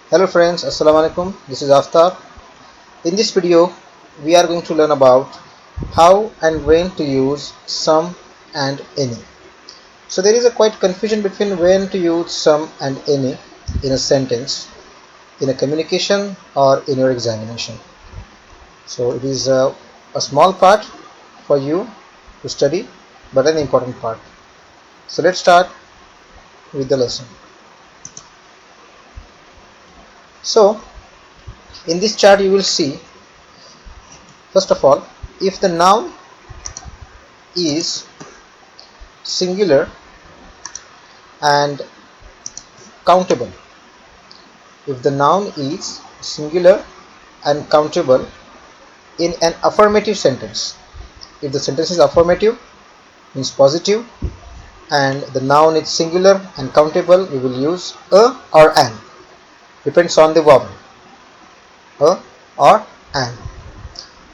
Hello friends, Assalamu alaikum. This is Aftab. In this video, we are going to learn about how and when to use some and any. So there is a quite confusion between when to use some and any in a sentence, in a communication or in your examination. So it is a small part for you to study, but an important part. So let's start with the lesson. So in this chart you will see, first of all, if the noun is singular and countable, if the noun is singular and countable in an affirmative sentence, if the sentence is affirmative, means positive, and the noun is singular and countable, we will use a or an, depends on the verb, a or an.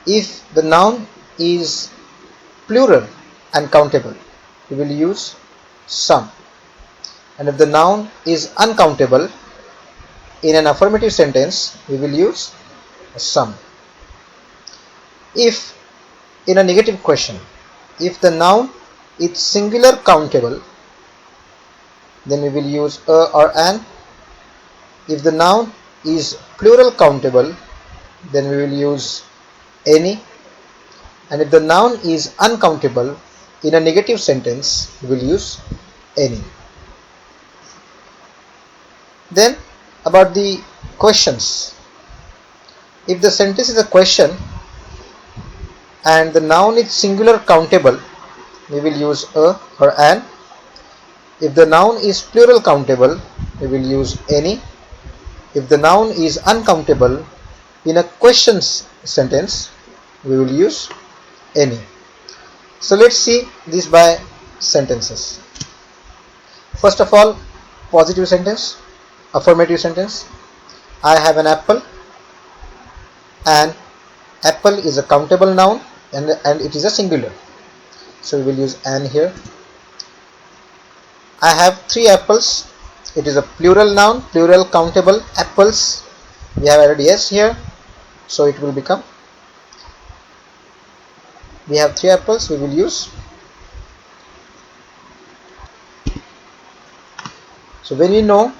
If the noun is plural and countable, we will use some, and if the noun is uncountable in an affirmative sentence, we will use some. If in a negative question, if the noun is singular countable, then we will use a or an. If the noun is plural countable, then we will use any, and if the noun is uncountable in a negative sentence, we will use any. Then about the questions, if the sentence is a question and the noun is singular countable, we will use a or an. If the noun is plural countable, we will use any. If the noun is uncountable in a question sentence, we will use any. So let's see this by sentences. First of all, positive sentence, affirmative sentence. I have an apple. An apple is a countable noun and it is a singular, so we will use an here. I have 3 apples. It is a plural noun, plural countable, apples. We have added s here, so it will become, we have 3 apples, we will use. So when we know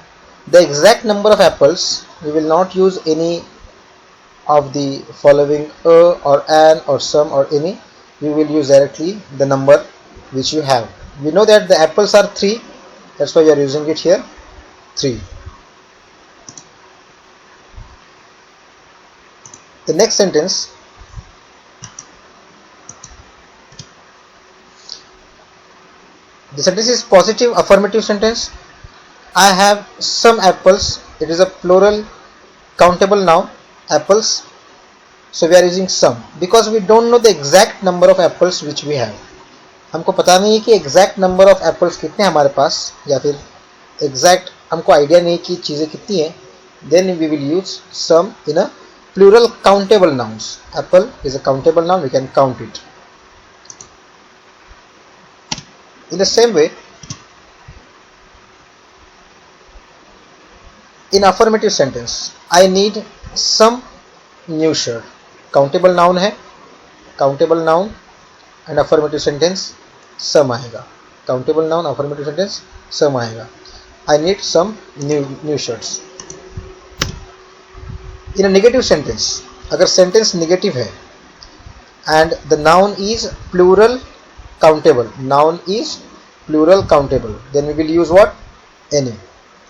the exact number of apples, we will not use any of the following a or an or some or any. We will use directly the number which you have. We know that the apples are 3, that's why we are using it here, 3. The next sentence, the sentence is positive affirmative sentence. I have some apples. It is a plural countable noun, apples, so we are using some because we don't know the exact number of apples which we have. हमको पता नहीं है कि exact number of apples कितने हमारे पास, या फिर exact हमको आइडिया नहीं कि चीज़ें कितनी हैं. Then we will use some in a plural countable nouns. Apple is a countable noun, we can count it. In the same way, in affirmative sentence, I need some new shirt. Countable noun है, countable noun and affirmative sentence some आएगा. Countable noun, affirmative sentence some आएगा. I need some new shirts. In a negative sentence, अगर sentence negative है and the noun is plural countable, noun is plural countable, then we will use what? Any.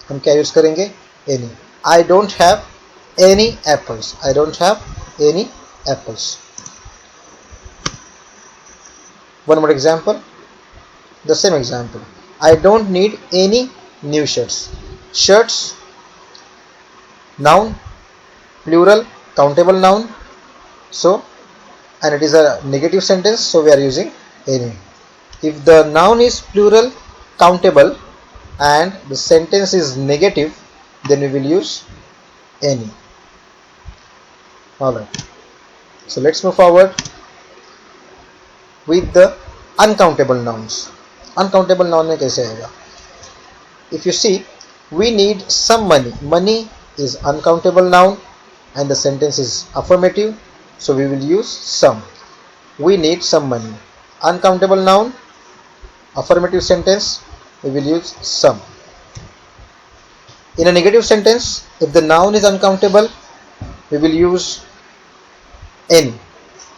हम क्या use करेंगे? Any. I don't have any apples. I don't have any apples. One more example. The same example. I don't need any new shirts. Shirts, noun, plural countable noun. So, and it is a negative sentence, so we are using any. If the noun is plural countable and the sentence is negative, then we will use any. Alright, so let's move forward with the uncountable nouns. Uncountable noun में कैसे आएगा? If you see, we need some money. Money is uncountable noun and the sentence is affirmative, so we will use some. We need some money. Uncountable noun, affirmative sentence, we will use some. In a negative sentence, if the noun is uncountable, we will use any.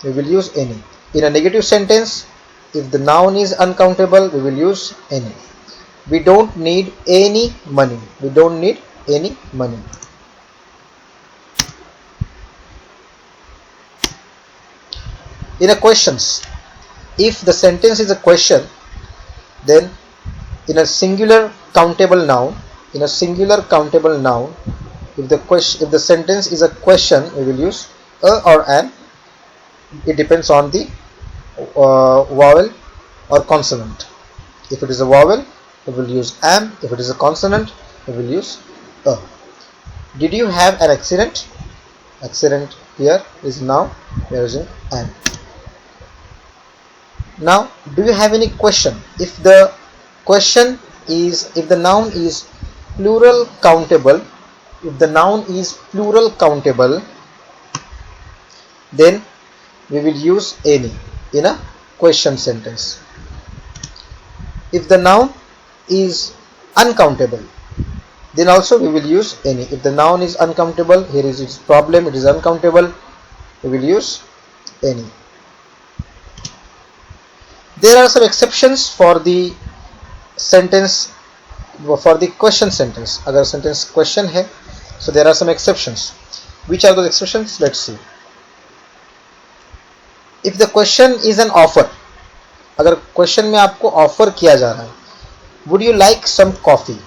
We will use any. In a negative sentence, if the noun is uncountable, we will use any. We don't need any money. We don't need any money. In a questions, if the sentence is a question, then in a singular countable noun, if the sentence is a question, we will use a or an. It depends on the vowel or consonant. If it is a vowel, we will use am. If it is a consonant, we will use a. Did you have an accident? Accident here is now we are using an. Now, do you have any question? If the noun is plural countable, then we will use any in a question sentence. If the noun is uncountable, then also we will use any. If the noun is uncountable, here is its problem, it is uncountable, we will use any. There are some exceptions for the sentence, for the question sentence. अगर sentence question है, so there are some exceptions. Which are those exceptions? Let's see. If the question is an offer, अगर question में आपको offer किया जा रहा है, would you like some coffee?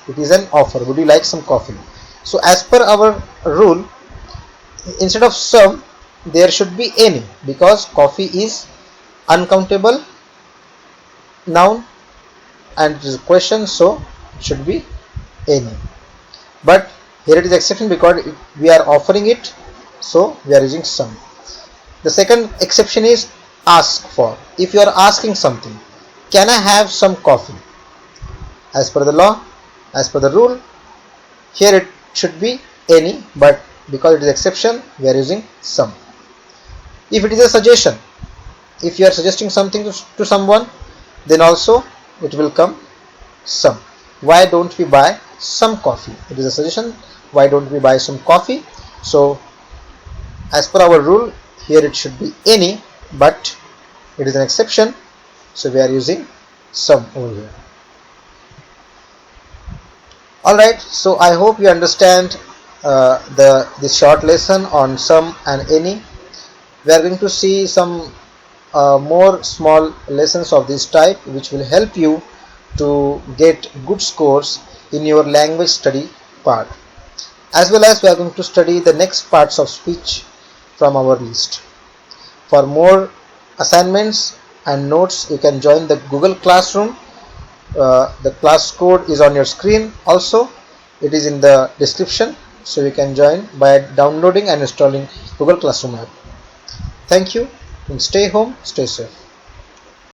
It is an offer. Would you like some coffee? So as per our rule, instead of some, there should be any, because coffee is uncountable noun and it is a question, so it should be any. But here it is exception because we are offering it, so we are using some. The second exception is ask for. If you are asking something, can I have some coffee? As per the law, as per the rule, here it should be any, but because it is exception, we are using some. If it is a suggestion, if you are suggesting something to someone, then also it will come some. Why don't we buy some coffee? It is a suggestion. Why don't we buy some coffee? So as per our rule, here it should be any, but it is an exception, so we are using some over here. Alright, so I hope you understand this short lesson on some and any. We are going to see some more small lessons of this type which will help you to get good scores in your language study part. As well as we are going to study the next parts of speech from our list. For more assignments and notes, you can join the Google Classroom. The class code is on your screen. Also, it is in the description, so you can join by downloading and installing Google Classroom app. Thank you, and stay home, stay safe.